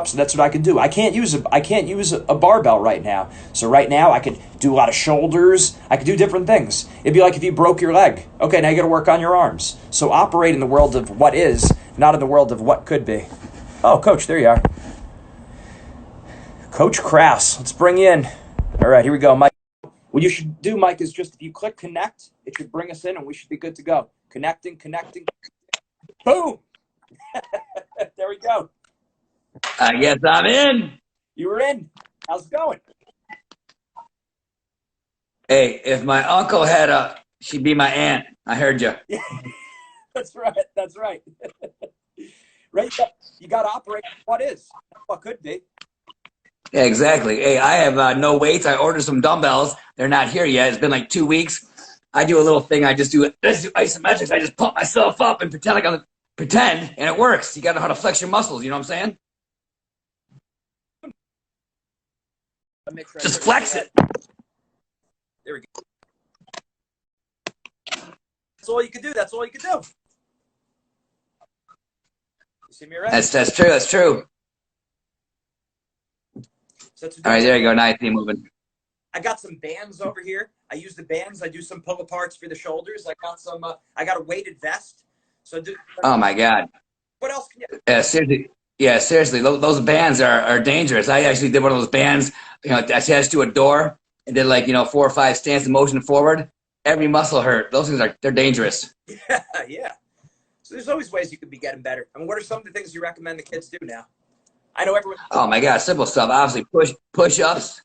So that's what I can do. I can't use a barbell right now. So right now I could do a lot of shoulders. I could do different things. It'd be like if you broke your leg. Okay, now you got to work on your arms. So operate in the world of what is, not in the world of what could be. Oh, coach, there you are. Coach Krause. Let's bring you in. All right, here we go, Mike. What you should do, Mike, is just if you click connect, it should bring us in and we should be good to go. Connecting, connecting. Boom. There we go. I guess I'm in. You were in. How's it going? Hey, if my uncle had she'd be my aunt. I heard you. Yeah, that's right. That's right. Right. You got to operate what is, what could be. Yeah, exactly. Hey, I have no weights. I ordered some dumbbells. They're not here yet. It's been like 2 weeks. I do a little thing. I just do isometrics. I just pump myself up and pretend, and it works. You got to know how to flex your muscles. You know what I'm saying? Sure just flex it. There we go. That's all you can do. That's all you can do. You see me right? That's true. That's true. So that's all right, there you go. Now I see moving. I got some bands over here. I use the bands. I do some pull aparts for the shoulders. I got some. I got a weighted vest. So do. Oh my God. What else can you? Yeah, seriously. Yeah, seriously. Those bands are dangerous. I actually did one of those bands, attached to a door, and did 4 or 5 stands in motion forward. Every muscle hurt. Those things they're dangerous. Yeah, yeah. So there's always ways you could be getting better. I mean, what are some of the things you recommend the kids do now? I know everyone. Oh my God, simple stuff. Obviously, push-ups,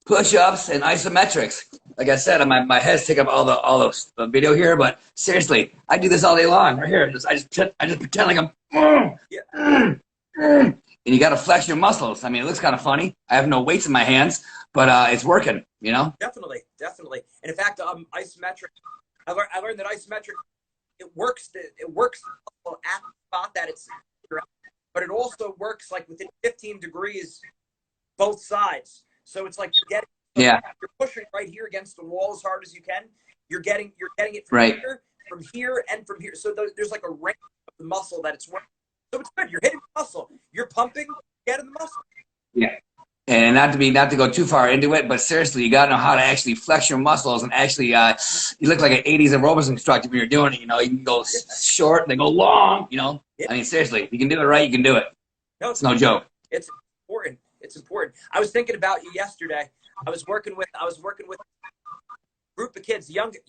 and isometrics. Like I said, my head's taking up all the video here, but seriously, I do this all day long. Right here, I just pretend like I'm. Yeah. And you got to flex your muscles. I mean, it looks kind of funny. I have no weights in my hands, but it's working. Definitely, definitely. And in fact, isometric. I learned that isometric it works. It works at the spot that it's. But it also works like within 15 degrees, both sides. So it's like you're you're pushing right here against the wall as hard as you can. You're getting it from here, and from here. So there's like a range of the muscle that it's working. So it's good. You're hitting the muscle. You're pumping, getting the muscle. Yeah. And not to go too far into it, but seriously, you got to know how to actually flex your muscles and actually, you look like an 80s aerobics instructor when you're doing it. You can go short and then go long. Yeah. I mean, seriously, if you can do it right, you can do it. No, it's no joke. It's important. It's important. I was thinking about you yesterday. I was working with a group of kids, young kids.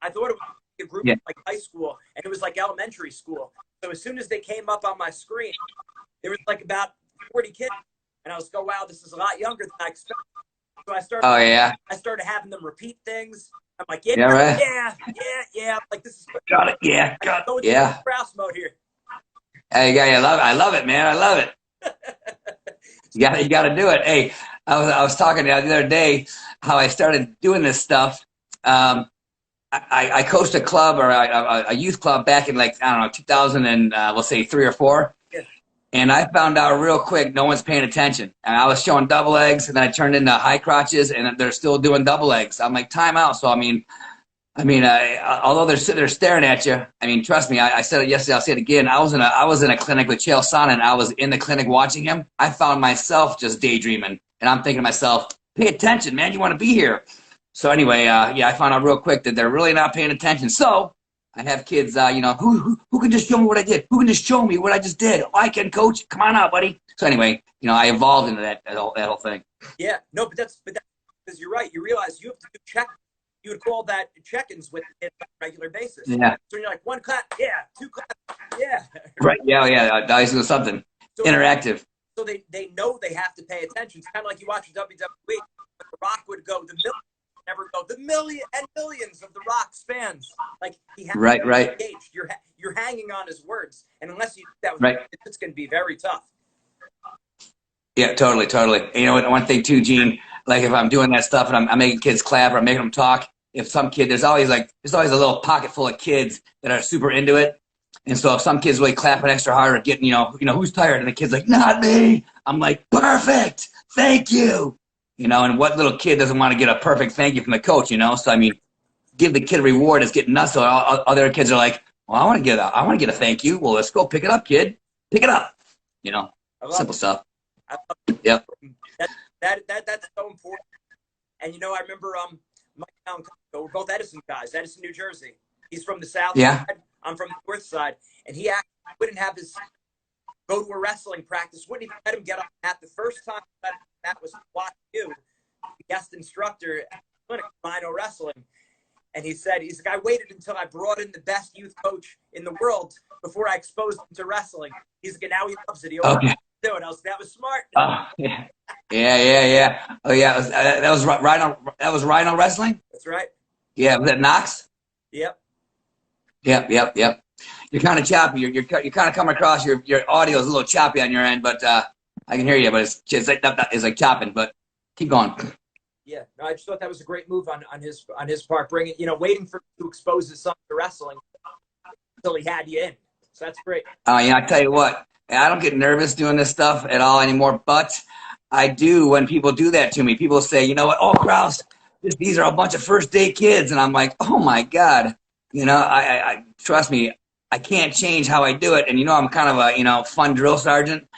I thought it was a group like high school, and it was like elementary school. So as soon as they came up on my screen, there was like about 40 kids. And I was going, wow, this is a lot younger than I expected. So I started. Oh yeah. I started having them repeat things. I'm like, right. yeah. Like this is. Got it. Yeah. Got it. Yeah. Krause mode here. Hey, yeah, I love it, man. I love it. you got to do it. Hey, I was talking the other day how I started doing this stuff. I coached a club or a youth club back in 2000 and we'll say 3 or 4. And I found out real quick, no one's paying attention. And I was showing double legs, and then I turned into high crotches, and they're still doing double legs. I'm like, time out. So, although they're staring at you, trust me, I said it yesterday, I'll say it again. I was in a clinic with Chael Sonnen, and I was in the clinic watching him. I found myself just daydreaming, and I'm thinking to myself, pay attention, man. You want to be here. So anyway, I found out real quick that they're really not paying attention. So I have kids, who can just show me what I did? Who can just show me what I just did? Oh, I can, coach. Come on out, buddy. So anyway, I evolved into that whole thing. Yeah, no, but that's because you're right. You realize you have to do check. You would call that check-ins with it on a regular basis. Yeah. So you're like 1 class, yeah, 2 class, yeah. Right. Yeah. I used to do something interactive. So they know they have to pay attention. It's kind of like you watch WWE. The Rock would go never go the millions of the Rock's fans. Like he has right. engaged. You're hanging on his words, and unless you it's going to be very tough. Yeah, totally. And one thing too, Gene. Like if I'm doing that stuff and I'm making kids clap or I'm making them talk, if some kid there's always a little pocket full of kids that are super into it, and so if some kids really clapping extra hard or getting who's tired, and the kid's like, not me. I'm like, perfect, thank you. And what little kid doesn't want to get a perfect thank you from the coach, So, give the kid a reward that's getting nuts. So other kids are like, well, I want to get a thank you. Well, let's go pick it up, kid. Pick it up. Simple stuff. I Yep. that's so important. And I remember Mike Allen, we're both Edison guys, Edison, New Jersey. He's from the south Yeah. side. I'm from the north side, and he actually wouldn't have his go to a wrestling practice. Wouldn't even let him get on that. The first time that was to watch you, the guest instructor at the clinic, Rhino Wrestling. And he said, he's like, I waited until I brought in the best youth coach in the world before I exposed him to wrestling. He's like, now he loves it. He always do it. That was smart. Yeah. Yeah. Oh yeah, that was Rhino. That was Rhino Wrestling. That's right. Yeah, was that Knox? Yep. Yep. You're kind of choppy. You're kind of coming across. Your audio is a little choppy on your end, but I can hear you. But it's like chopping. But keep going. Yeah, no, I just thought that was a great move on his part, bringing waiting for him to expose his son to wrestling until he had you in. So that's great. I tell you what, I don't get nervous doing this stuff at all anymore, but I do when people do that to me. People say, you know what? Oh, Krause, these are a bunch of first day kids, and I'm like, oh my God, I trust me, I can't change how I do it, and I'm kind of a fun drill sergeant.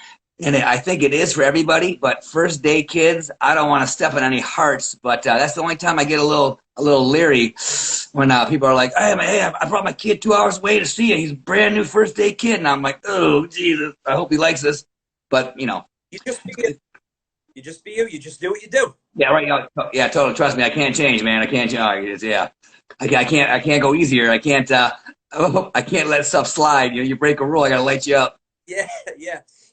And I think it is for everybody, but first day kids, I don't want to step on any hearts. But that's the only time I get a little leery when people are like, "Hey, I brought my kid 2 hours away to see you. He's a brand new first day kid," and I'm like, "Oh, Jesus, I hope he likes this." But you just be you. You just be you. You just do what you do. Yeah, right. Yeah, totally. Trust me, I can't change, man. I can't change. Yeah, I can't go easier. I can't let stuff slide. You break a rule, I gotta light you up. Yeah.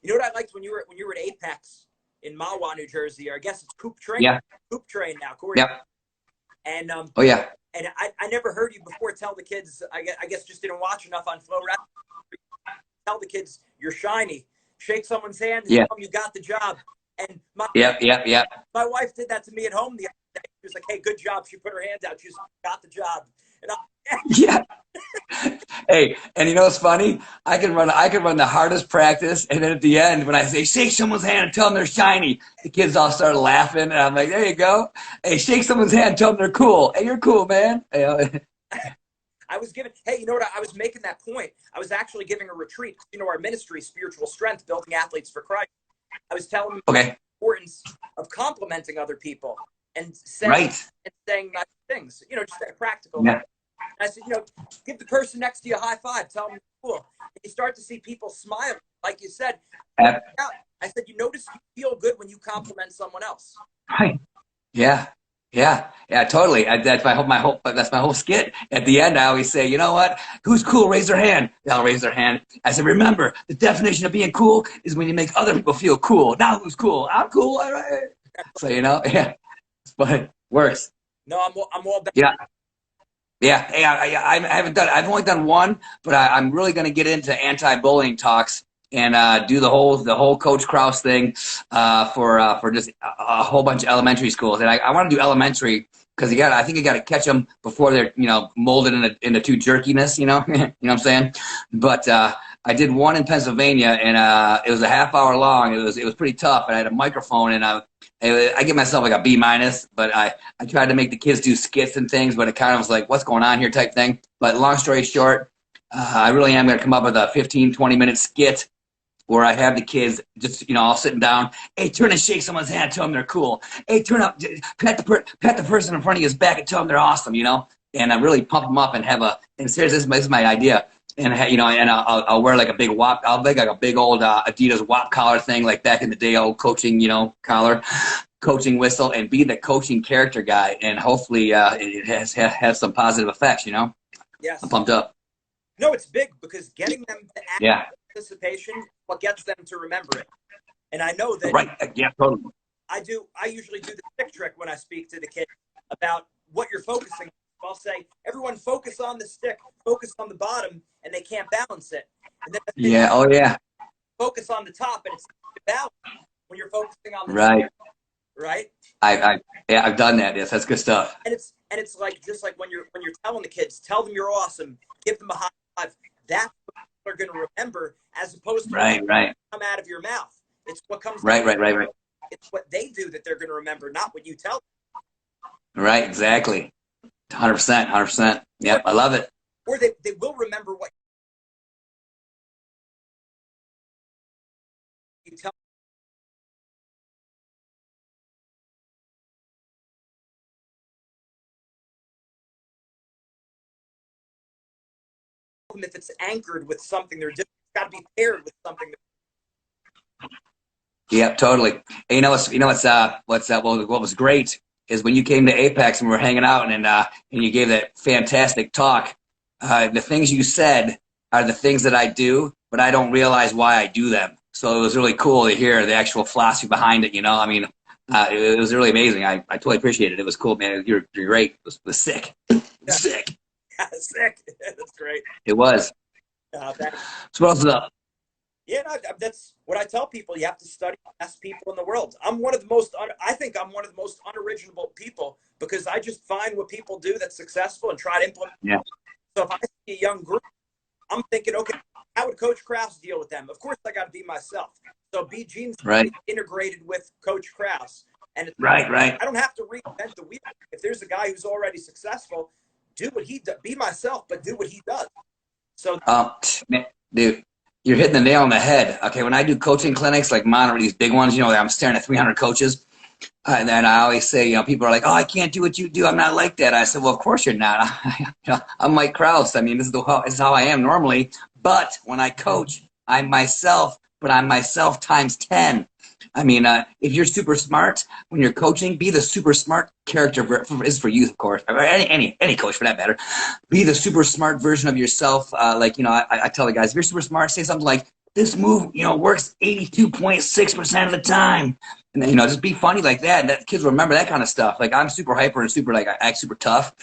You know what I liked when you were at Apex in Mahwah, New Jersey, or I guess it's Coop Train. Yeah. Coop Train now, Corey. Yep. And oh yeah. And I never heard you before tell the kids. I guess just didn't watch enough on Flow Wrestling. Tell the kids you're shiny. Shake someone's hand and tell them you got the job. And my wife did that to me at home the other day. She was like, "Hey, good job." She put her hands out. She was like, "Got the job." And yeah. Hey, and what's funny? I can run the hardest practice, and then at the end, when I say shake someone's hand and tell them they're shiny, the kids all start laughing, and I'm like, there you go. Hey, shake someone's hand and tell them they're cool. Hey, you're cool, man. I was giving, hey, you know what? I was making that point. I was actually giving a retreat. Our ministry, Spiritual Strength, Building Athletes for Christ. I was telling them the importance of complimenting other people and saying nice things, just practical. Yeah. I said, give the person next to you a high five. Tell them you're cool. And you start to see people smile, like you said. I said, you notice you feel good when you compliment someone else. Right. Yeah. Totally. That's my whole skit. At the end, I always say, you know what? Who's cool? Raise their hand. They'll raise their hand. I said, remember, the definition of being cool is when you make other people feel cool. Now who's cool? I'm cool. So but it works. No, I'm all back. Yeah. Hey, I haven't done. I've only done one, but I'm really going to get into anti-bullying talks and do the whole Coach Krause thing for just a whole bunch of elementary schools. And I want to do elementary because I think you got to catch them before they're molded into too jerkiness. You know what I'm saying? But I did one in Pennsylvania, and it was a half hour long. It was pretty tough, and I had a microphone, and I give myself like a B-, but I tried to make the kids do skits and things, but it kind of was like, what's going on here type thing. But long story short, I really am going to come up with a 15, 20-minute skit where I have the kids just, all sitting down. Hey, turn and shake someone's hand, tell them they're cool. Hey, turn up, pat the person in front of you back and tell them they're awesome, And I really pump them up and and seriously, this is my idea. And I'll wear like a big WAP. I'll make like a big old Adidas WAP collar thing, like back in the day, old coaching, collar, coaching whistle, and be the coaching character guy. And hopefully, it has some positive effects. Yes. I'm pumped up. No, it's big because getting them to act participation, what gets them to remember it. And I know that. Right. Yeah. Totally. I usually do the stick trick when I speak to the kids about what you're focusing on. I'll say, everyone focus on the stick, focus on the bottom, and they can't balance it. And then focus on the top, and it's balance when you're focusing on the top, right? I've done that. Yes, that's good stuff. And it's like just like when you're telling the kids, tell them you're awesome, give them a high five. That's what they're going to remember, as opposed to what come out of your mouth. It's what comes right. It's what they do that they're going to remember, not what you tell them. Right. Exactly. 100%. Yep, I love it. Or they will remember what you tell if it's anchored with something they're doing. It's got to be paired with something. Yeah, totally. And what was great is when you came to Apex and we were hanging out and you gave that fantastic talk. The things you said are the things that I do, but I don't realize why I do them. So it was really cool to hear the actual philosophy behind it. I mean, it was really amazing. I totally appreciate it. It was cool, man. You're great. It was sick. Sick. Yeah, sick. That's great. It was. Thanks. So what else is up? Yeah, no, that's what I tell people. You have to study the best people in the world. I think I'm one of the most unoriginal people because I just find what people do that's successful and try to implement. Yeah. So if I see a young group, I'm thinking, okay, how would Coach Krause deal with them? Of course, I got to be myself. So Gene's Right. integrated with Coach Krause. And Right. I don't have to reinvent the wheel. If there's a guy who's already successful, do what he does. Be myself, but do what he does. So, Man, dude, you're hitting the nail on the head. Okay, when I do coaching clinics like mine or these big ones, I'm staring at 300 coaches. And then I always say, people are like, oh, I can't do what you do. I'm not like that. I said, well, of course you're not. I'm Mike Krause. I mean, this is how I am normally. But when I coach, I'm myself, but I'm myself times 10. I mean, if you're super smart when you're coaching, be the super smart character. Is for youth, of course, or any coach for that matter. Be the super smart version of yourself. I tell the guys, if you're super smart, say something like, this move, works 82.6% of the time. And then, just be funny like that. And that kids will remember that kind of stuff. Like I'm super hyper and super, I act super tough.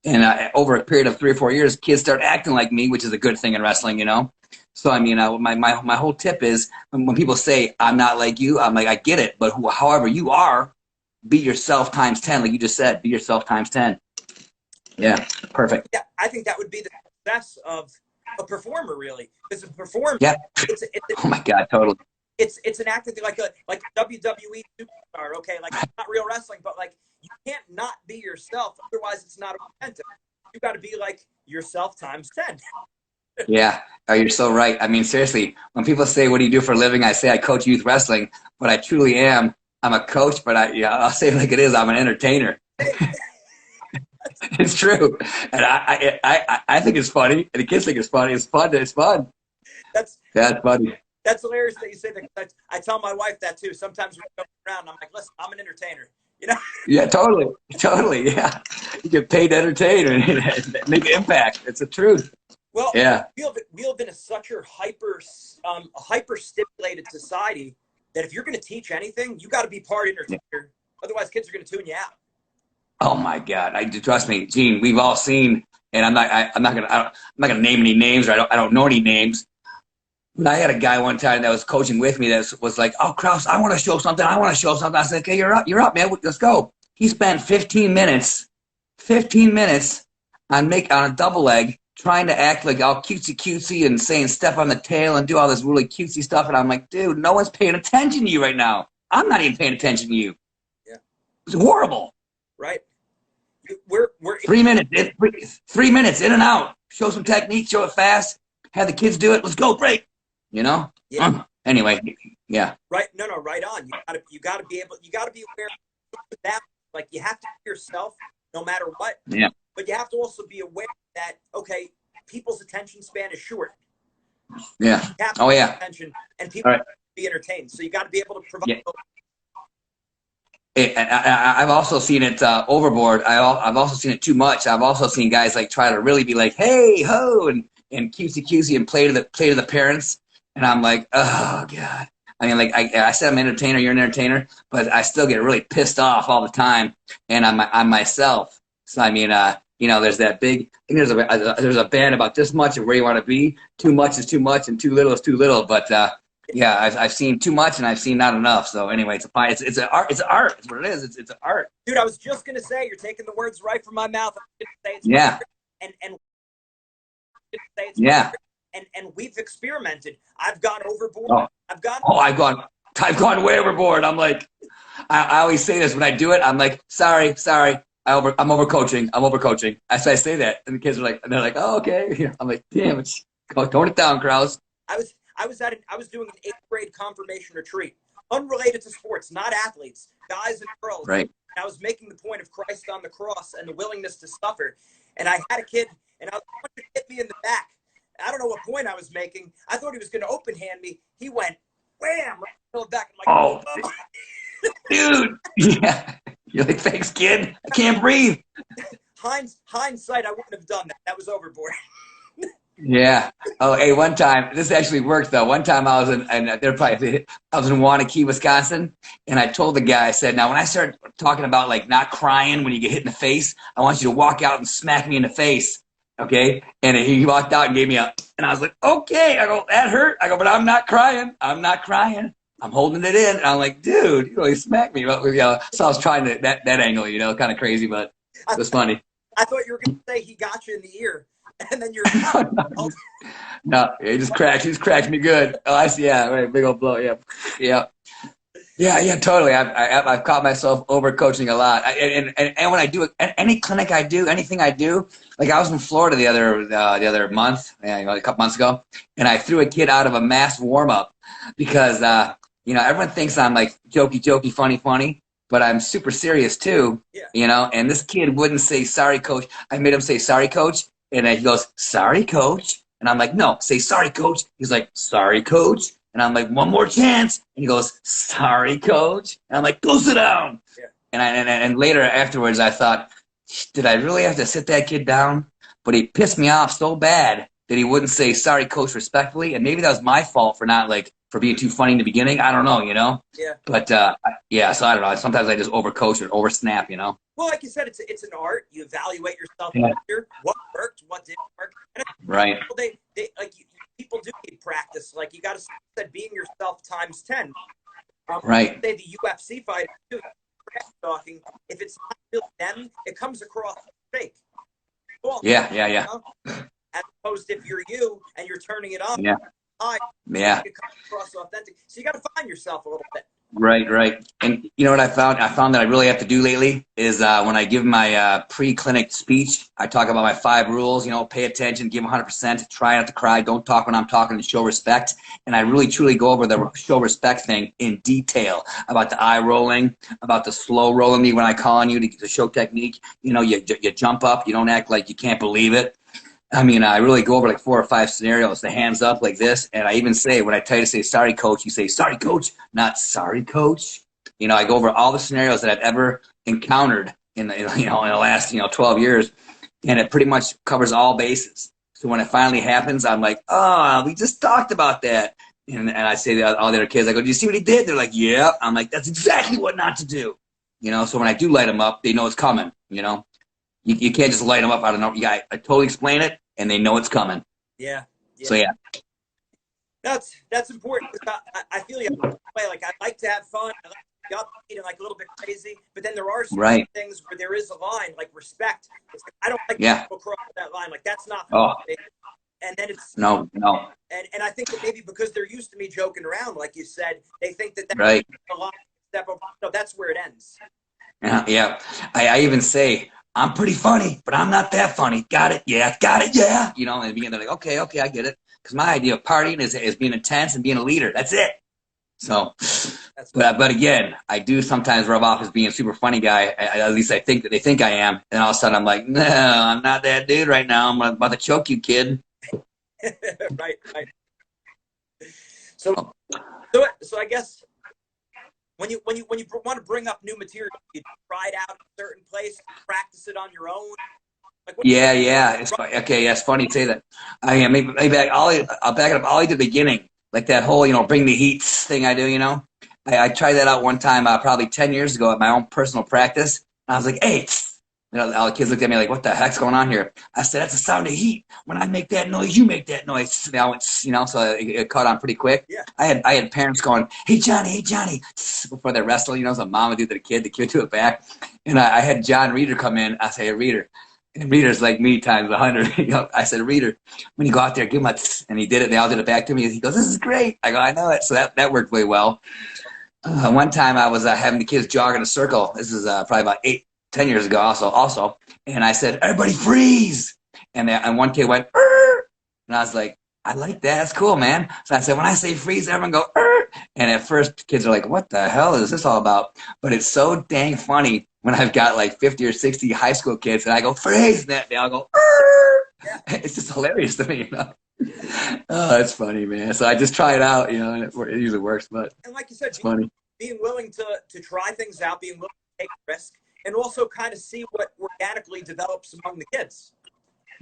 And over a period of 3 or 4 years, kids start acting like me, which is a good thing in wrestling, So, I mean, my whole tip is when people say, I'm not like you, I'm like, I get it. But however you are, be yourself times 10. Like you just said, be yourself times 10. Yeah, perfect. Yeah, I think that would be the success of a performer, really. Because a performer, yeah. Oh my God, totally. It's an acting thing, like a WWE superstar, okay? Like it's not real wrestling, but like you can't not be yourself, otherwise it's not authentic. You got to be like yourself times 10. Yeah, oh, you're so right. I mean, seriously, when people say, what do you do for a living? I say I coach youth wrestling, but I truly am. I'm a coach, but I'll say it like it is. I'm an entertainer. It's true. And I think it's funny, and the kids think it's funny. It's fun. It's fun. That's funny. That's hilarious that you say that. I tell my wife that too. Sometimes we go around, I'm like, listen, I'm an entertainer. Yeah, totally. Yeah, you get paid to entertain and make an impact. It's the truth. Well, yeah, we live in such a hyper stimulated society that if you're going to teach anything, you got to be part entertainer. Yeah. Otherwise, kids are going to tune you out. Oh my God! Trust me, Gene. We've all seen, and I'm not gonna name any names, or I don't know any names. But I had a guy one time that was coaching with me that was like, "Oh, Krause, I want to show something. I want to show something." I said, "Okay, you're up, man. Let's go." He spent 15 minutes on a double leg, trying to act like all cutesy and saying step on the tail and do all this really cutesy stuff. And I'm like, dude, no one's paying attention to you right now. I'm not even paying attention to you. Yeah, it's horrible. Right. We're 3 minutes. 3 minutes in and out. Show some technique. Show it fast. Have the kids do it. Let's go. Break. Yeah. Anyway. Yeah. Right. No. Right on. You gotta be aware of that. Like you have to be yourself no matter what. Yeah. But you have to also be aware that people's attention span is short. Yeah. Oh yeah. Attention and people have to be entertained. So you got to be able to provide. Yeah. I've also seen it overboard. I've also seen it too much. I've also seen guys like try to really be like, hey ho, and cutesy and play to the parents. And I'm like, oh God. I mean, like I said, I'm an entertainer. You're an entertainer, but I still get really pissed off all the time, and I'm myself. So I mean, there's that big. I think there's a band about this much of where you want to be. Too much is too much, and too little is too little. But yeah, I've seen too much and I've seen not enough. So anyway, it's an art. It's art. It's what it is. It's an art. Dude, I was just gonna say you're taking the words right from my mouth. Yeah. Yeah. And we've experimented. I've gone overboard. Oh. I've gone way overboard. I'm like, I always say this when I do it. I'm like, sorry. I'm overcoaching. I say that, and the kids are like, and they're like, oh, okay. I'm like, damn, tone it down, Krause. I was doing an 8th grade confirmation retreat, unrelated to sports, not athletes, guys and girls. Right. And I was making the point of Christ on the cross and the willingness to suffer. And I had a kid, and I was going to hit me in the back. I don't know what point I was making. I thought he was going to open hand me. He went wham right in the back. I'm like, oh, dude. Yeah. You're like, thanks, kid. I can't breathe. Hindsight, I wouldn't have done that. That was overboard. Yeah. Oh, hey, one time, this actually worked though. One time I was I was in Wanakee, Wisconsin, and I told the guy, I said, now when I start talking about like not crying when you get hit in the face, I want you to walk out and smack me in the face. Okay. And he walked out and gave me and I was like, okay. I go, that hurt. I go, but I'm not crying. I'm not crying. I'm holding it in. And I'm like, dude, you really smacked me. Well, so I was trying that angle, kind of crazy, but it was funny. I thought you were going to say he got you in the ear. And then you're no, he just cracked me good. Oh, I see. Yeah, right, big old blow. Yeah, totally. I've caught myself overcoaching a lot. And when I do any clinic I do, anything I do, like I was in Florida the other month, a couple months ago, and I threw a kid out of a mass warm up because everyone thinks I'm like jokey, funny. But I'm super serious too, and this kid wouldn't say sorry, coach. I made him say sorry, coach. And he goes, sorry, coach. And I'm like, no, say sorry, coach. He's like, sorry, coach. And I'm like, one more chance. And he goes, sorry, coach. And I'm like, go sit down. Yeah. And later afterwards, I thought, did I really have to sit that kid down? But he pissed me off so bad that he wouldn't say sorry, coach, respectfully. And maybe that was my fault for being too funny in the beginning. I don't know, Yeah. But, so I don't know. Sometimes I just overcoach or oversnap, Well, like you said, it's an art. You evaluate yourself. Yeah. What worked, what didn't work. And right. People do need practice. Like you got to say being yourself times 10. Right. Say the UFC fighter too. Talking. If it's not really them, it comes across fake. Well, Yeah. As opposed to if you're you and you're turning it on. Yeah. It comes across authentic. So you got to find yourself a little bit. Right. And you know what I found? I found that I really have to do lately is when I give my pre-clinic speech, I talk about my 5 rules, pay attention, give 100%, try not to cry, don't talk when I'm talking, and show respect. And I really truly go over the show respect thing in detail about the eye rolling, about the slow rolling me when I call on you to show technique. You jump up, you don't act like you can't believe it. I mean, I really go over like 4 or 5 scenarios, the hands up like this. And I even say, when I tell you to say, sorry, coach, you say, sorry, coach, not sorry, coach. I go over all the scenarios that I've ever encountered in the last, 12 years. And it pretty much covers all bases. So when it finally happens, I'm like, oh, we just talked about that. And I say to all the other kids, I go, do you see what he did? They're like, yeah. I'm like, that's exactly what not to do. So when I do light them up, they know it's coming, You can't just light them up. I don't know. I totally explain it, and they know it's coming. Yeah. So, yeah. That's important. I feel you. Like, I like to have fun. I like to be upbeat and like a little bit crazy. But then there are some things where there is a line, like respect. It's like, I don't like people cross that line. Like, that's not fun. And then it's no. And I think that maybe because they're used to me joking around, like you said, they think that's a line step over. No, that's where it ends. Yeah. I even say, I'm pretty funny, but I'm not that funny. Got it? Yeah. Got it? Yeah. In the beginning, they're like, okay, I get it. Because my idea of partying is being intense and being a leader. That's it. So, but again, I do sometimes rub off as being a super funny guy. At least I think that they think I am. And all of a sudden I'm like, no, I'm not that dude right now. I'm about to choke you, kid. Right. So I guess when you want to bring up new material, you try it out in a certain place, practice it on your own. Like, yeah. It's funny you say that. Maybe I'll back it up all the beginning, like that whole bring the heat thing I do. I tried that out one time probably 10 years ago at my own personal practice. And I was like, hey. All the kids looked at me like, what the heck's going on here? I said, that's the sound of heat. When I make that noise, you make that noise. So it caught on pretty quick. Yeah. I had parents going, hey, Johnny, before they wrestle, so mom would do it to the kid would do it back. And I had John Reeder come in. I say, hey, Reeder. And Reeder's like me times 100. I said, Reeder, when you go out there, give him a tss. And he did it. They all did it back to me. He goes, this is great. I go, I know it. So that worked really well. One time I was having the kids jog in a circle. This is probably about 10 years ago also. And I said, everybody freeze. And one kid went, Arr! And I was like, I like that. That's cool, man. So I said, when I say freeze, everyone go, Arr! And at first kids are like, what the hell is this all about? But it's so dang funny when I've got like 50 or 60 high school kids and I go, freeze. And they all go, Arr! It's just hilarious to me, Oh, that's funny, man. So I just try it out, you know, and it usually works, but And like you said, it's funny. being willing to try things out, being willing to take risk, and also kind of see what organically develops among the kids.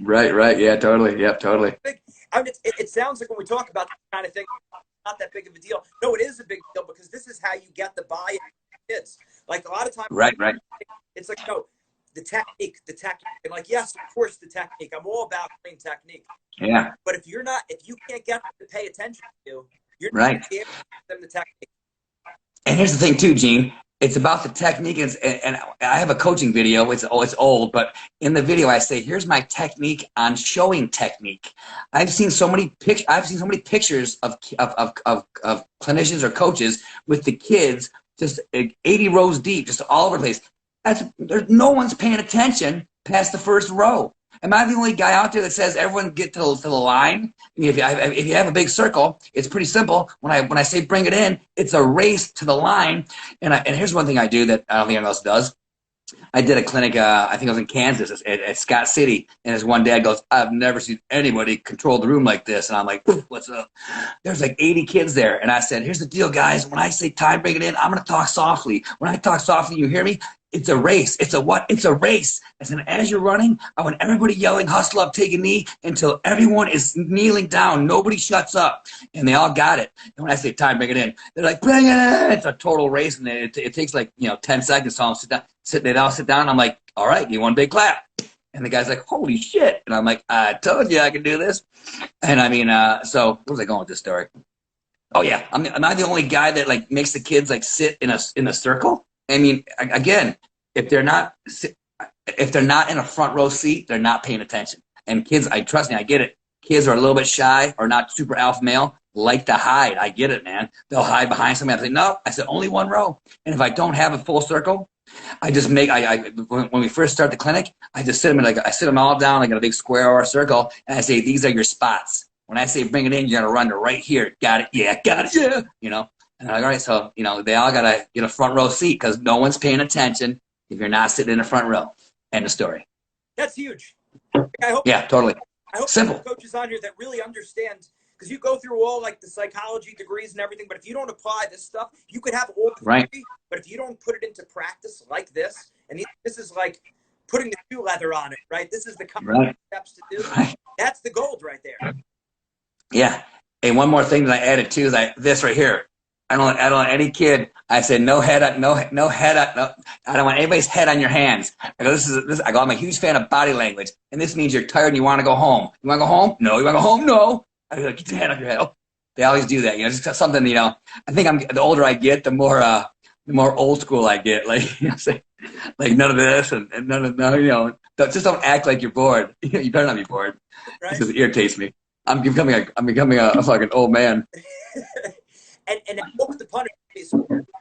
Right, right. Yeah, totally. Yep, totally. I mean, it sounds like when we talk about this kind of thing, not that big of a deal. No, it is a big deal because this is how you get the buy-in from kids. Like a lot of times, Right, right. it's like, no, the technique. And like, yes, of course, the technique. I'm all about playing technique. Yeah, But if you can't get them to pay attention to you, you're not right. going to be able to get them the technique. And here's the thing too, Gene. It's about the technique, and I have a coaching video. It's old, but in the video I say, "Here's my technique on showing technique." I've seen so many pictures of clinicians or coaches with the kids just 80 rows deep, just all over the place. There's no one's paying attention past the first row. Am I the only guy out there that says everyone get to the line? I mean, if you have a big circle, it's pretty simple. When I say bring it in, it's a race to the line. And here's one thing I do that I don't think anyone else does. I did a clinic, I think it was in Kansas at Scott City, and this one dad goes, "I've never seen anybody control the room like this." And I'm like, "What's up?" There's like 80 kids there. And I said, "Here's the deal, guys. When I say time, bring it in, I'm going to talk softly. When I talk softly, you hear me? It's a race. It's a what? It's a race." I said, "As you're running, I want everybody yelling, hustle up, take a knee until everyone is kneeling down. Nobody shuts up." And they all got it. And when I say time, bring it in, they're like, "Bring it in." It's a total race. And it takes like, 10 seconds. So I'll sit down. They all sit down. And I'm like, "All right, you want a big clap?" And the guy's like, "Holy shit." And I'm like, "I told you I could do this." And I mean, so where was I going with this story? Oh yeah. Am I the only guy that like makes the kids like sit in a circle? I mean, again, if they're not in a front row seat, they're not paying attention. And kids, trust me, I get it. Kids are a little bit shy or not super alpha male, like to hide. I get it, man. They'll hide behind somebody. I say, "No," I said, "only one row." And if I don't have a full circle, I just make, when we first start the clinic, I just sit them I sit them all down like in a big square or a circle, and I say, "These are your spots. When I say bring it in, you're gonna run to right here. Got it? Yeah, got it. Yeah." And I'm like, "All right." So, they all gotta get a front row seat because no one's paying attention if you're not sitting in the front row. End of story. That's huge. I hope. Yeah, totally. I hope Simple. coaches on here that really understand, because you go through all like the psychology degrees and everything, but if you don't apply this stuff, you could have all theory, Right. but if you don't put it into practice like this, and this is like putting the shoe leather on it, right? This is the Right. steps to do. Right. That's the gold right there. Yeah. And one more thing that I added too is this right here. I don't want any kid. I said no head up, no head up. No, I don't want anybody's head on your hands. I go, I go, "I'm a huge fan of body language, and this means you're tired and you want to go home. You want to go home? No. You want to go home? No." I go, "Get your head on your head." Oh, they always do that. Just something. I think the older I get, the more old school I get. Like say, like none of this and none of no. Just don't act like you're bored. You better not be bored. Right? Because it irritates me. I'm becoming a fucking old man. And what the punishment is,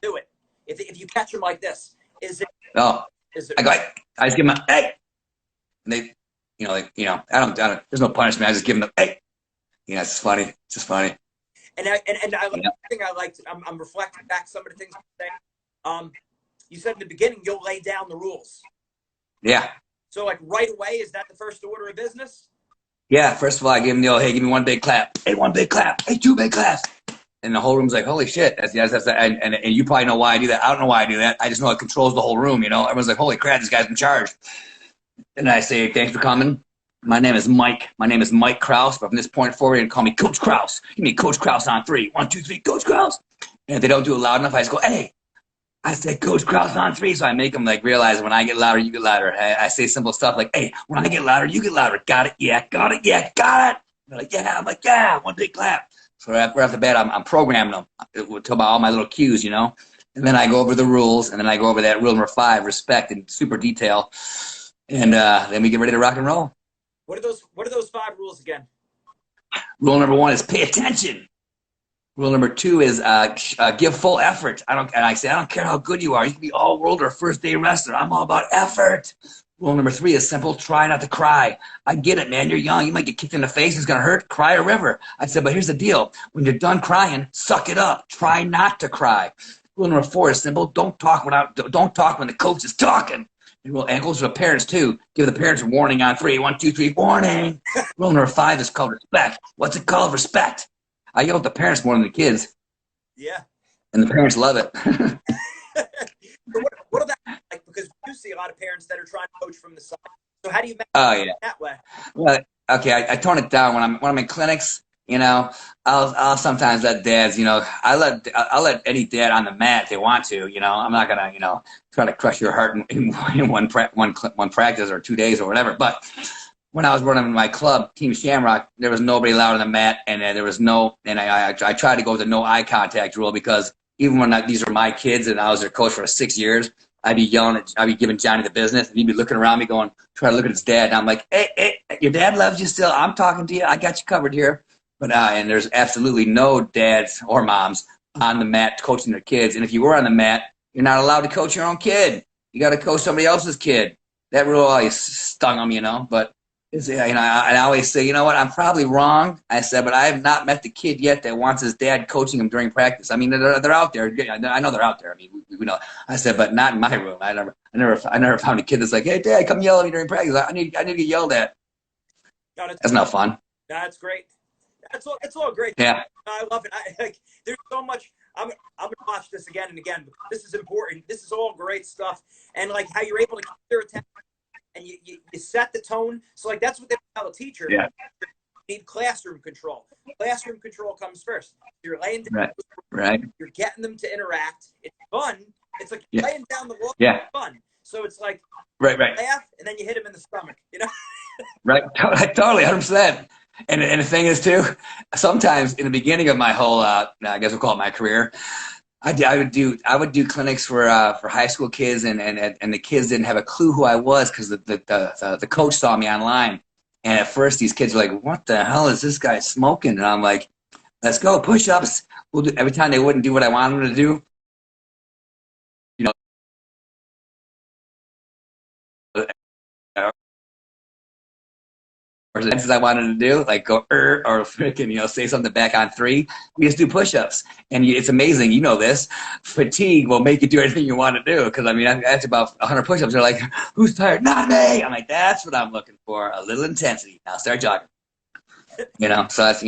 do it. If you catch them like this, is it? Oh, Is it? I just give them a hey, and they, I don't. There's no punishment. I just give them a hey. It's just funny. It's just funny. And I the thing I liked. I'm reflecting back some of the things you said. You said in the beginning you'll lay down the rules. Yeah. So like right away, is that the first order of business? Yeah. First of all, I give them the old hey, give me one big clap. Hey, one big clap. Hey, two big claps. And the whole room's like, "Holy shit!" That's and you probably know why I do that. I don't know why I do that. I just know it controls the whole room. Everyone's like, "Holy crap, this guy's in charge." And I say, "Thanks for coming. My name is Mike. My name is Mike Krause. But from this point forward, you can call me Coach Krause. You mean Coach Krause on 3. 1, 2, 3, Coach Krause." And if they don't do it loud enough, I just go, "Hey." I said, "Coach Krause on 3." So I make them like realize when I get louder, you get louder. I say simple stuff like, "Hey, when I get louder, you get louder. Got it? Yeah. Got it? Yeah. Got it." They're like, "Yeah." I'm like, "Yeah." One big clap. So right off the bat, I'm programming them to about all my little cues, And then I go over the rules, and then I go over that rule number 5, respect, in super detail, and then we get ready to rock and roll. What are those 5 rules again? Rule number 1 is pay attention. Rule number 2 is give full effort. I say I don't care how good you are. You can be all world or first day wrestler. I'm all about effort. Rule number 3 is simple. Try not to cry. I get it, man. You're young. You might get kicked in the face. It's going to hurt. Cry a river. I said, but here's the deal. When you're done crying, suck it up. Try not to cry. Rule number 4 is simple. Don't talk when the coach is talking. Well, and it goes to the parents too. Give the parents a warning on 3. 1, 2, 3, warning. Rule number 5 is called respect. What's it called? Respect. I yell at the parents more than the kids. Yeah. And the parents love it. So what about, like, because you see a lot of parents that are trying to coach from the side. So how do you Oh, yeah. that way? Well, okay, I tone it down when I'm in clinics. You know, I'll sometimes let dads. You know, I'll let any dad on the mat if they want to. You know, I'm not gonna try to crush your heart in one practice or 2 days or whatever. But when I was running my club, Team Shamrock, there was nobody allowed on the mat, and there was no. And I tried to go with the no eye contact rule because even when these are my kids and I was their coach for 6 years, I'd be giving Johnny the business, and he'd be looking around me going, trying to look at his dad, and I'm like, hey, your dad loves you still. I'm talking to you. I got you covered here. But and there's absolutely no dads or moms on the mat coaching their kids. And if you were on the mat, you're not allowed to coach your own kid. You got to coach somebody else's kid. That rule always stung them, But it's, I always say, you know what? I'm probably wrong. I said, but I have not met the kid yet that wants his dad coaching him during practice. I mean, they're out there. I know they're out there. I mean, we know. I said, but not in my room. I never found a kid that's like, hey, Dad, come yell at me during practice. I need to get yelled at. No, that's not fun. That's great. It's all great. Yeah. I love it. There's so much. I'm gonna watch this again and again. This is important. This is all great stuff. And like how you're able to keep their attention and you set the tone. So like that's what they tell a teacher. Yeah. You need classroom control. Classroom control comes first. You're laying down. Right. You're getting them to interact. It's fun. It's like laying down the law. Yeah. It's fun. So it's like right. Laugh and then you hit him in the stomach. Right. Totally. 100%. And the thing is too, sometimes in the beginning of my whole, I guess we'll call it my career, I would do clinics for high school kids, and the kids didn't have a clue who I was because the coach saw me online, and at first these kids were like, "What the hell is this guy smoking?" And I'm like, "Let's go, push-ups." We'll do. Every time they wouldn't do what I wanted them to do, or the dances I wanted to do, like go or freaking say something back on 3. We just do push-ups, and it's amazing. You know this. Fatigue will make you do anything you want to do. Because I mean, after about 100 push-ups, they're like, "Who's tired? Not me." I'm like, "That's what I'm looking for. A little intensity. Now start jogging." So that's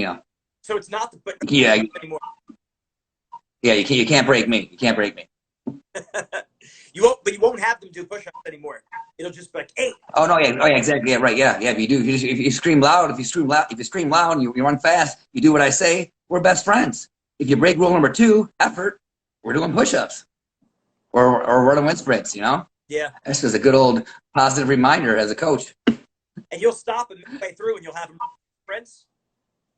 So it's not the anymore. Yeah, you can't break me. You can't break me. You won't have them do push-ups anymore. It'll just be like, "Hey." Oh no, yeah, exactly, yeah, right, yeah. If you do, if you scream loud, if you scream loud, and you run fast, you do what I say. We're best friends. If you break rule number 2, effort, we're doing push-ups, or running wind sprints. Yeah. That's just a good old positive reminder as a coach. And you'll stop them midway through, and you'll have them sprints.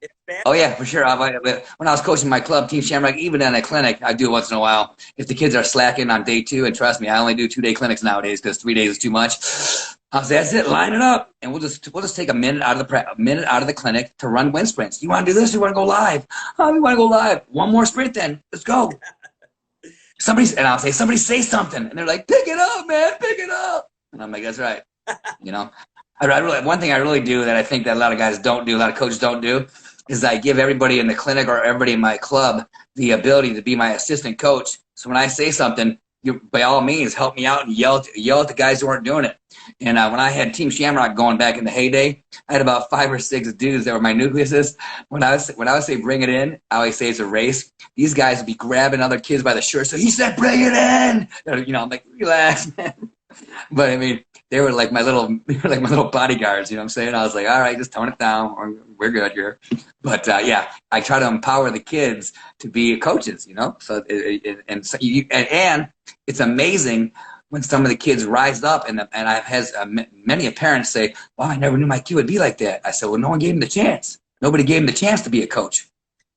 It's bad. Oh yeah, for sure. When I was coaching my club, Team Shamrock, even in a clinic, I do it once in a while. If the kids are slacking on day 2, and trust me, I only do 2-day clinics nowadays because 3 days is too much. I'll say, "That's it, line it up," and we'll just take a minute out of the clinic to run wind sprints. You want to do this? You want to go live? Oh, we want to go live. One more sprint, then let's go. And I'll say, "Somebody say something," and they're like, "Pick it up, man, pick it up." And I'm like, "That's right." One thing I really do that I think that a lot of guys don't do, a lot of coaches don't do, is I give everybody in the clinic or everybody in my club the ability to be my assistant coach. So when I say something, you by all means help me out and yell at the guys who aren't doing it. And when I had Team Shamrock going back in the heyday, I had about 5 or 6 dudes that were my nucleuses. When I would say bring it in, I always say it's a race. These guys would be grabbing other kids by the shirt. So he said, "Bring it in." I'm like, "Relax, man." But I mean, they were like my little bodyguards. You know what I'm saying? I was like, "All right, just tone it down. We're good here." But yeah, I try to empower the kids to be coaches. So and it's amazing when some of the kids rise up, and I've had many parents say, "Wow, I never knew my kid would be like that." I said, "Well, no one gave him the chance. Nobody gave him the chance to be a coach."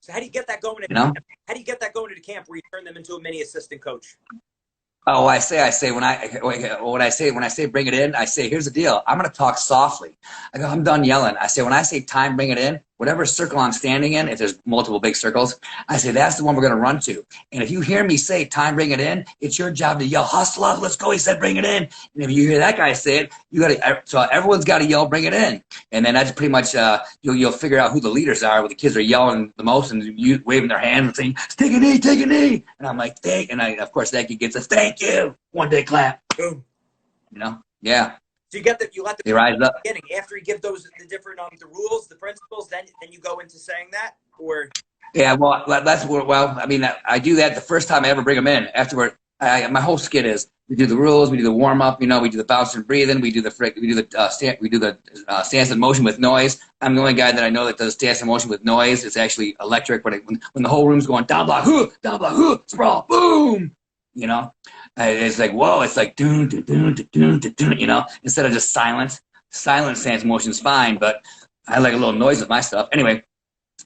So how do you get that going? How do you get that going to the camp where you turn them into a mini assistant coach? Oh, I say when I say bring it in, I say, "Here's the deal. I'm going to talk softly." I go, "I'm done yelling." I say, when I say time, bring it in, whatever circle I'm standing in, if there's multiple big circles, I say, "That's the one we're going to run to." And if you hear me say time, bring it in, it's your job to yell, "Hustle up, let's go." He said, "Bring it in." And if you hear that guy say it, so everyone's got to yell, "Bring it in." And then that's pretty much, you'll figure out who the leaders are, where the kids are yelling the most and waving their hands and saying, "Take a knee, take a knee." And I'm like, "Thank," and of course that kid gets a "Thank you." 1-day clap. Boom. Yeah. So you get that, you let them They rise the up. beginning after you give those the different the rules, the principles, then you go into saying that, or Yeah, well, that's where, well, I mean, I do that the first time I ever bring them in. Afterward, my whole skit is we do the rules, we do the warm up, you know, we do the bounce and breathing, we do the stance and motion with noise. I'm the only guy that I know that does stance and motion with noise. It's actually electric when the whole room's going down block, sprawl, boom. You know, it's like whoa, it's like doon doon doon doon doon doon. You know, instead of just silence. Silent stance motion's fine, but I like a little noise with my stuff. Anyway,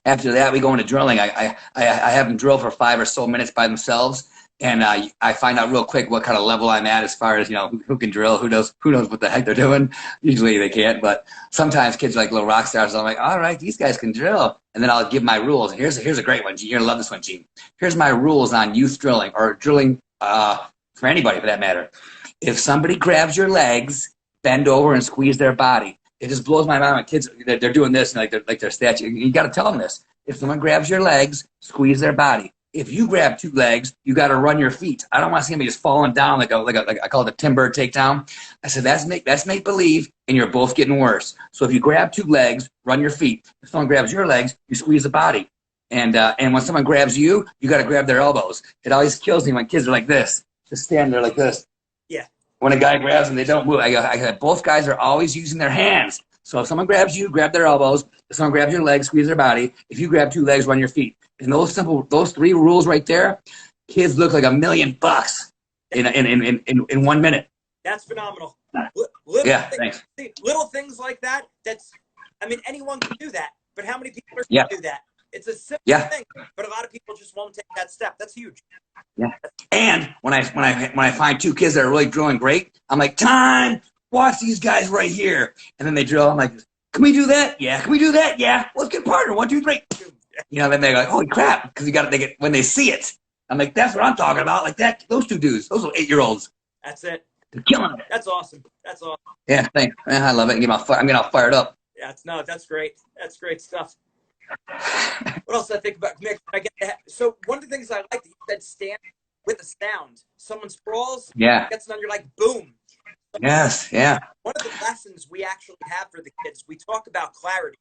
after that, we go into drilling. I have them drill for 5 or so minutes by themselves, and I find out real quick what kind of level I'm at as far as, you know, who can drill, who knows what the heck they're doing. Usually they can't, but sometimes kids are like little rock stars. So I'm like, all right, these guys can drill, and then I'll give my rules. Here's a great one, Gene. You're gonna love this one, Gene. Here's my rules on youth drilling or drilling for anybody for that matter. If somebody grabs your legs, bend over and squeeze their body. It just blows my mind when kids they're doing this and like they're statue. You got to tell them this. If someone grabs your legs, squeeze their body. If you grab 2 legs, you got to run your feet. I don't want to see anybody just falling down like I call it a timber takedown. I said that's make believe, and you're both getting worse. So if you grab 2 legs, run your feet. If someone grabs your legs, you squeeze the body. And when someone grabs you, you got to grab their elbows. It always kills me when kids are like this, just stand there like this. yeah, When a guy grabs them, they don't move. I go, both guys are always using their hands. So if someone grabs you, grab their elbows. If someone grabs your legs, squeeze their body. If you grab 2 legs, run your feet. And those 3 rules right there, kids look like $1 million in 1 minute. that's phenomenal. Yeah, thanks. Little things like that. I mean, anyone can do that, but how many people are Yeah. going to do that? It's a simple Yeah. thing, but a lot of people just won't take that step. That's huge. Yeah. And when I find 2 kids that are really drilling great, I'm like, time. Watch these guys right here. And then they drill. I'm like, can we do that? Yeah. Can we do that? Yeah. Let's get partner. 1, 2, 3. You know, then they're like, holy crap, because when they see it. I'm like, that's what I'm talking about. Like that, those 2 dudes, those are 8-year-olds. That's it. They're killing it. That's awesome. That's awesome. Yeah, thanks. Man, I love it. I'm getting all fired up. Yeah, that's great. That's great stuff. What else did I think about? Nick, so one of the things I like that you said, stand with a sound. Someone sprawls, Yeah. gets on, you're like, boom. Yes, yeah. One of the lessons we actually have for the kids, we talk about clarity.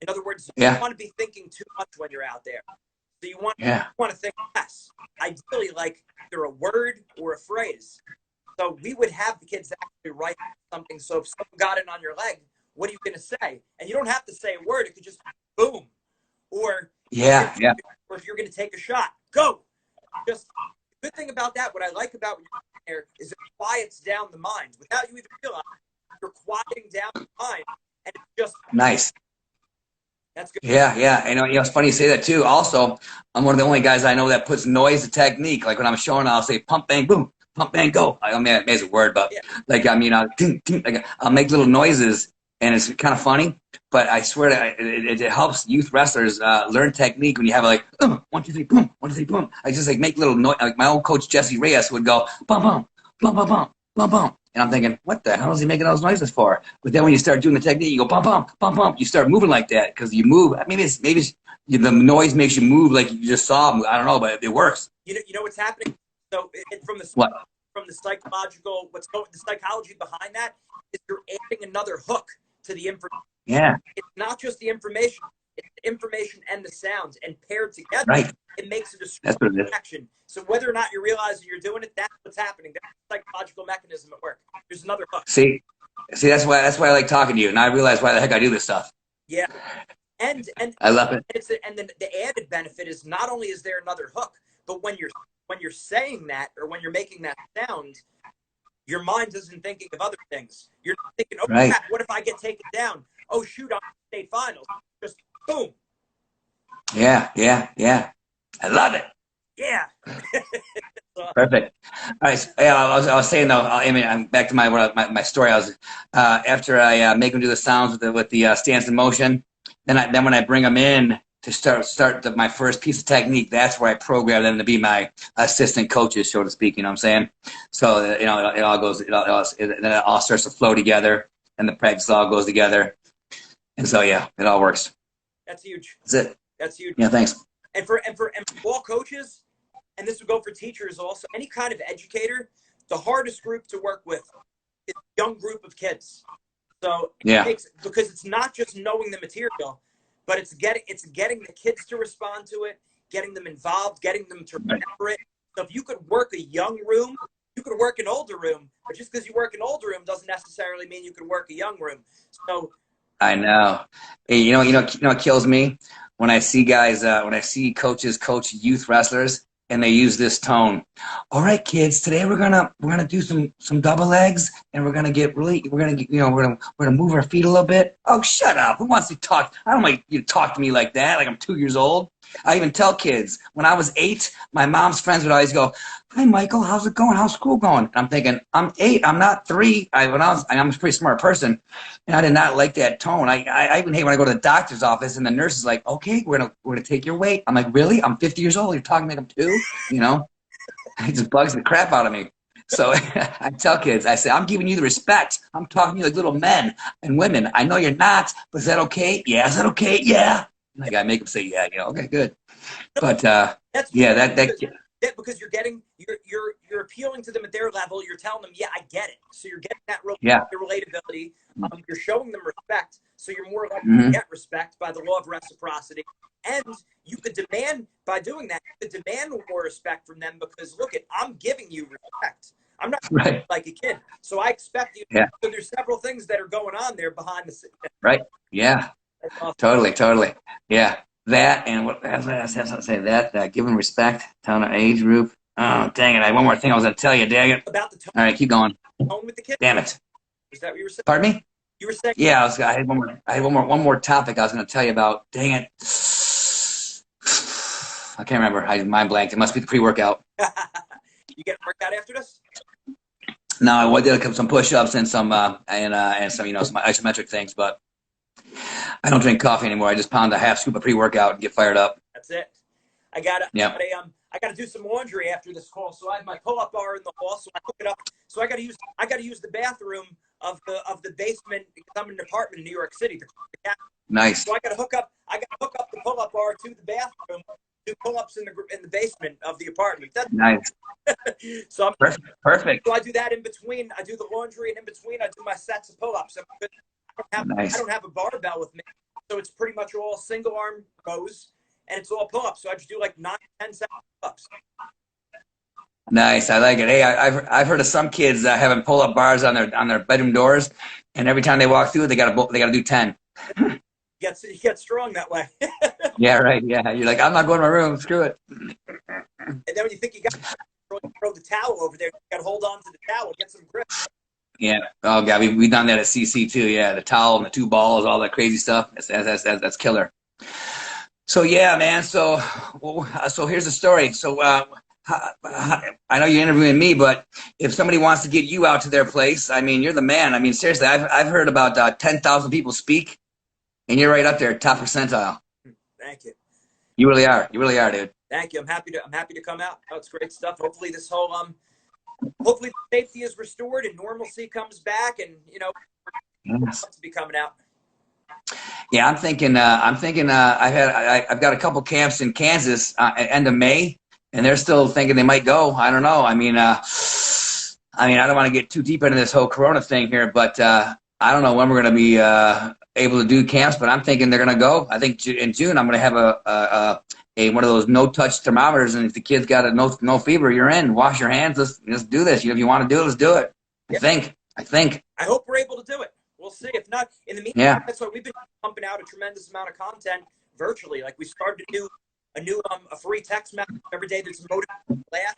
In other words, you Yeah. don't want to be thinking too much when you're out there. So you want to think less. Ideally, like either a word or a phrase. So we would have the kids actually write something. So if someone got in on your leg, what are you going to say? And you don't have to say a word. It could just be boom. Or Or if you're going to take a shot, go. Just the good thing about that, what I like about what you're doing there is it quiets down the mind without you even realizing. You're quieting down the mind, and it's just nice. That's good. Yeah. You know, it's funny you say that too. Also, I'm one of the only guys I know that puts noise to technique. Like when I'm showing, I'll say pump, bang, boom, pump, bang, go. I mean, it is a word, but like, I mean, I'll make little noises. And it's kind of funny, but I swear that it helps youth wrestlers learn technique when you have like 1, 2, 3, boom, 1, 2, 3, boom. I just like make little noise. Like my old coach Jesse Reyes would go bum bum bum bum bum bum bum, and I'm thinking, what the hell is he making those noises for? But then when you start doing the technique, you go bum bum bum bum. You start moving like that because you move. Maybe the noise makes you move like you just saw. I don't know, but it works. You know what's happening. So from the psychological, the psychology behind that is you're adding another hook to the information. Yeah. It's not just the information, it's the information and the sounds, and paired together, right. It makes it a strong connection. So whether or not you're realizing you're doing it, that's what's happening. That's the psychological mechanism at work. There's another hook. See, that's why I like talking to you, and I realize why the heck I do this stuff. Yeah. And I love it. And then the added benefit is not only is there another hook, but when you're saying that or when you're making that sound, your mind isn't thinking of other things. You're not thinking, oh, crap, what if I get taken down? Oh, shoot, I'm in state finals. Just boom. Yeah. I love it. Yeah. Perfect. All right. So, yeah, I was saying though. I mean, I'm back to my story. I was after I make them do the sounds with the stance in motion. Then when I bring them in to start my first piece of technique, that's where I program them to be my assistant coaches, so to speak. You know what I'm saying? So you know, it all starts to flow together, and the practice all goes together, and so yeah, it all works. That's huge. That's it. That's huge. Yeah, thanks. And for all coaches, and this would go for teachers also, any kind of educator, the hardest group to work with it's a young group of kids. So Yeah. because it's not just knowing the material, but it's getting the kids to respond to it, getting them involved, getting them to remember it. So if you could work a young room, you could work an older room, but just because you work an older room doesn't necessarily mean you can work a young room. So I know. Hey, what kills me when I see guys, when I see coaches coach youth wrestlers, and they use this tone. All right, kids, today we're gonna do some double legs, and we're gonna move our feet a little bit. Oh, shut up! Who wants to talk? I don't want you to talk to me like that, like I'm 2 years old. I even tell kids when I was 8, my mom's friends would always go, "Hi, Michael, how's it going? How's school going?" And I'm thinking, I'm 8, I'm not 3. I'm a pretty smart person, and I did not like that tone. I even hate when I go to the doctor's office and the nurse is like, "Okay, we're gonna take your weight." I'm like, "Really? I'm 50 years old. You're talking like I'm 2?" You know, it just bugs the crap out of me. So I tell kids, I say, "I'm giving you the respect. I'm talking to you like little men and women. I know you're not, but is that okay? Yeah, is that okay? Yeah." Like I make them say, "Yeah, okay, good." But that's yeah, because you're appealing to them at their level. You're telling them, "Yeah, I get it." So you're getting that relatability. You're showing them respect, so you're more likely to get respect by the law of reciprocity. And you could demand, by doing that, you could demand more respect from them because, look, I'm giving you respect. I'm not right. like a kid, so I expect you. Yeah. So there's several things that are going on there behind the scenes. Right. Yeah. Awesome. Totally. Yeah. That and what else I have to say? That giving respect, telling our age group. Oh, dang it! I had one more thing I was going to tell you. Dang it! About the tone. All right, keep going. Tone with the kids. Damn it! Is that what you were saying? Pardon me? You were saying? Yeah, I had one more topic I was going to tell you about. Dang it! I can't remember. I mind blanked. It must be the pre-workout. You get a workout after this? No, I did some push-ups and some some some isometric things, but I don't drink coffee anymore. I just pound a half scoop of pre-workout and get fired up. That's it. I gotta do some laundry after this call. So I have my pull-up bar in the hall, so I hook it up. So I gotta use the bathroom of the basement because I'm in an apartment in New York City. Nice. So I gotta hook up the pull-up bar to the bathroom, do pull-ups in the basement of the apartment. That's nice. So perfect. So I do that in between. I do the laundry, and in between I do my sets of pull-ups. I don't have a barbell with me, so it's pretty much all single arm rows, and it's all pull-ups. So I just do like 9, 10 sets of pull-ups. Nice, I like it. Hey, I've heard of some kids having pull-up bars on their bedroom doors, and every time they walk through it, they gotta do 10. You get strong that way. Yeah, right. Yeah, you're like, I'm not going to my room. Screw it. And then when you think you got to throw the towel over there, you got to hold on to the towel, get some grip. Yeah. Oh God, we've done that at CC too. Yeah, the towel and the 2 balls, all that crazy stuff. That's killer. So yeah, man. So here's the story. So I know you're interviewing me, but if somebody wants to get you out to their place, I mean, you're the man. I mean, seriously, I've heard about 10,000 people speak, and you're right up there, top percentile. Thank you. You really are. You really are, dude. Thank you. I'm happy to come out. Oh, it's great stuff. Hopefully this whole hopefully safety is restored and normalcy comes back, and Yes. to be coming out. Yeah, I'm thinking. I've got a couple camps in Kansas at end of May, and they're still thinking they might go. I don't know. I mean, I don't want to get too deep into this whole Corona thing here, but I don't know when we're going to be able to do camps. But I'm thinking they're going to go. I think in June I'm going to have a one of those no-touch thermometers, and if the kid's got a no fever, you're in. Wash your hands. Let's do this. If you want to do it, let's do it. I think. I hope we're able to do it. We'll see. If not, in the meantime, that's why we've been pumping out a tremendous amount of content virtually. Like we started to do a free text message every day that's motivating laugh.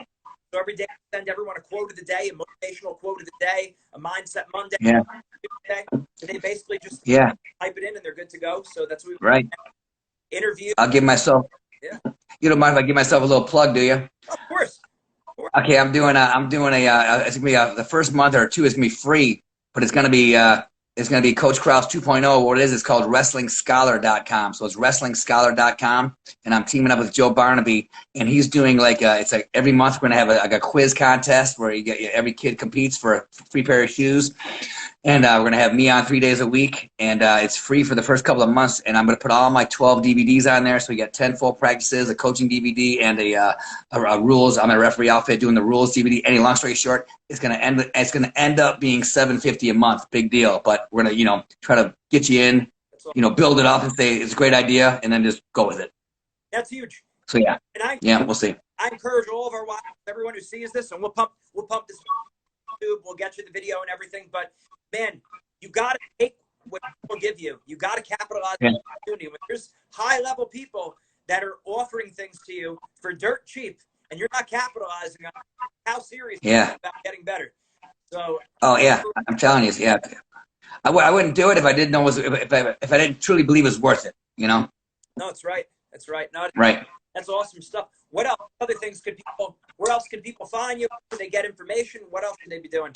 So every day I send everyone a quote of the day, a motivational quote of the day, a mindset Monday. Yeah. And they basically just type it in and they're good to go. So that's what right. Interview. I'll give myself. Yeah. You don't mind if I give myself a little plug, do you? Of course. Okay, I'm doing it's gonna be the first month or two is gonna be free, but it's gonna be Coach Krause 2.0. What it is, it's called WrestlingScholar.com. So it's WrestlingScholar.com, and I'm teaming up with Joe Barnaby, and he's doing it's like every month we're gonna have a quiz contest where every kid competes for a free pair of shoes, And we're going to have me on 3 days a week, and it's free for the first couple of months. And I'm going to put all my 12 DVDs on there. So we got 10 full practices, a coaching DVD, and a rules. I'm in a referee outfit doing the rules DVD. Any long story short, it's going to end up being $750 a month. Big deal. But we're going to, try to get you in, build it up and say it's a great idea, and then just go with it. That's huge. So yeah, we'll see. I encourage all of our watchers, everyone who sees this, and we'll pump this YouTube. We'll get you the video and everything. But man, you got to take what people give you. You got to capitalize on the opportunity. When there's high-level people that are offering things to you for dirt cheap, and you're not capitalizing on how serious you're about getting better. So. Oh yeah, I'm telling you, yeah. I wouldn't do it if I didn't know if I didn't truly believe it was worth it. No, that's right. That's right. No, right. That's awesome stuff. What else? Other things where else can people find you? Can they get information? What else can they be doing?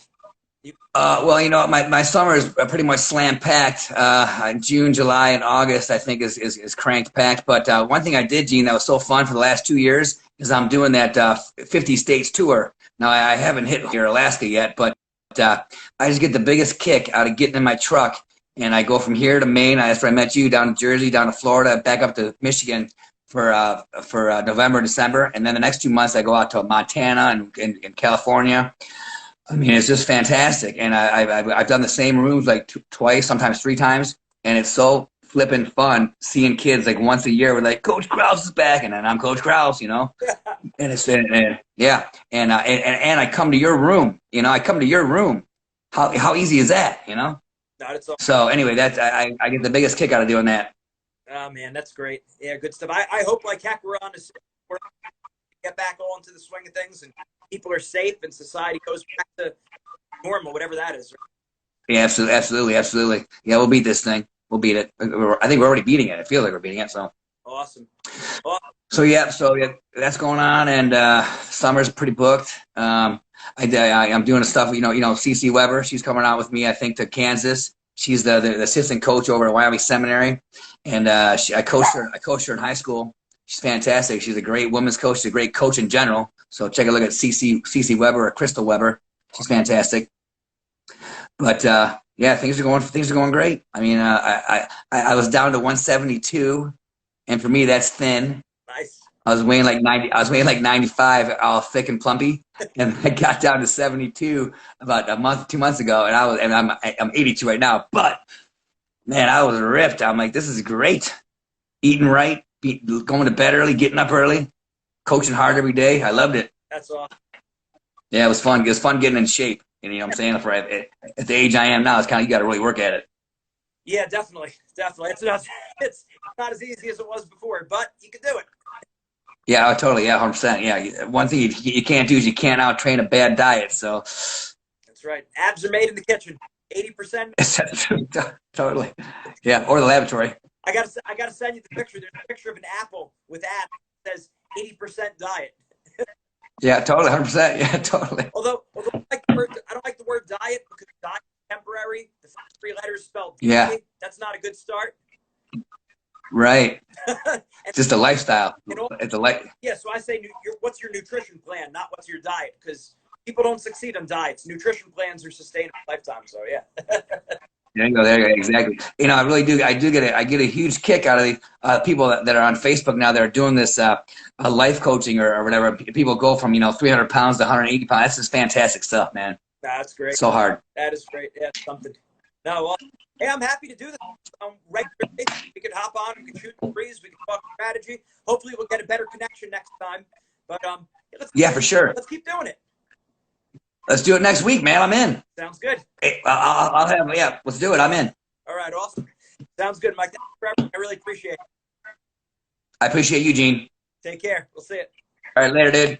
Well, my summer is pretty much slam packed. June, July, and August, I think, is cranked packed. But one thing I did, Gene, that was so fun for the last 2 years is I'm doing that 50 states tour. Now I haven't hit here Alaska yet, but I just get the biggest kick out of getting in my truck, and I go from here to Maine. That's where I met you, down to Jersey, down to Florida, back up to Michigan for November, December, and then the next 2 months I go out to Montana and California. I mean, it's just fantastic, and I've done the same rooms like twice, sometimes 3 times, and it's so flippin' fun seeing kids like once a year. We're like, Coach Krause is back, and then I'm Coach Krause, and it's and I come to your room, I come to your room. How easy is that, Not at all. So anyway, that's I get the biggest kick out of doing that. Oh man, that's great. Yeah, good stuff. I hope like heck we're get back all into the swing of things and people are safe and society goes back to normal, whatever that is. Yeah, absolutely. Yeah, we'll beat this thing. We'll beat it. I think we're already beating it. It feels like we're beating it. So awesome. So that's going on, and summer's pretty booked. I'm doing stuff. CC Weber, she's coming out with me, I think, to Kansas. She's the assistant coach over at Wyoming Seminary, and I coached her in high school. She's fantastic. She's a great women's coach. She's a great coach in general. So check a look at CC Weber or Crystal Weber. She's fantastic. But things are going great. I mean, I was down to 172, and for me that's thin. Nice. I was weighing like 90. I was weighing like 95, all thick and plumpy, and I got down to 72 about 2 months ago, and I'm 82 right now. But man, I was ripped. I'm like, this is great. Eating right, going to bed early, getting up early, coaching hard every day. I loved it. That's awesome. Yeah, it was fun. It was fun getting in shape. And you know what I'm saying? At the age I am now, it's kind of, you got to really work at it. Yeah, definitely. It's not as easy as it was before, but you can do it. Yeah, totally. Yeah, 100%. Yeah, one thing you can't do is you can't out-train a bad diet. So that's right. Abs are made in the kitchen. 80%. Totally. Yeah, or the laboratory. I gotta send you the picture. There's a picture of an apple with abs that says 80% diet. Yeah, totally, 100%. Yeah, totally. Although I don't like the word diet because diet is temporary. The first 3 letters spelled yeah. That's not a good start. Right. It's just a lifestyle. It's a Yeah, so I say, what's your nutrition plan, not what's your diet, because people don't succeed on diets. Nutrition plans are sustainable lifetime. So yeah. There you go. Exactly. I really do. I get a huge kick out of the people that are on Facebook now that are doing this life coaching or whatever. People go from 300 pounds to 180 pounds. That's just fantastic stuff, man. That's great. So hard. That is great. Yeah, something. No, well, hey, I'm happy to do this. Regularly, we could hop on, we could shoot the breeze, we could talk strategy. Hopefully, we'll get a better connection next time. But for sure. Let's keep doing it. Let's do it next week, man. I'm in. Sounds good. Hey, I'll have. Yeah, let's do it. I'm in. All right, awesome. Sounds good, Mike. Thank you for everything. I really appreciate it. I appreciate you, Gene. Take care. We'll see you. All right, later, dude.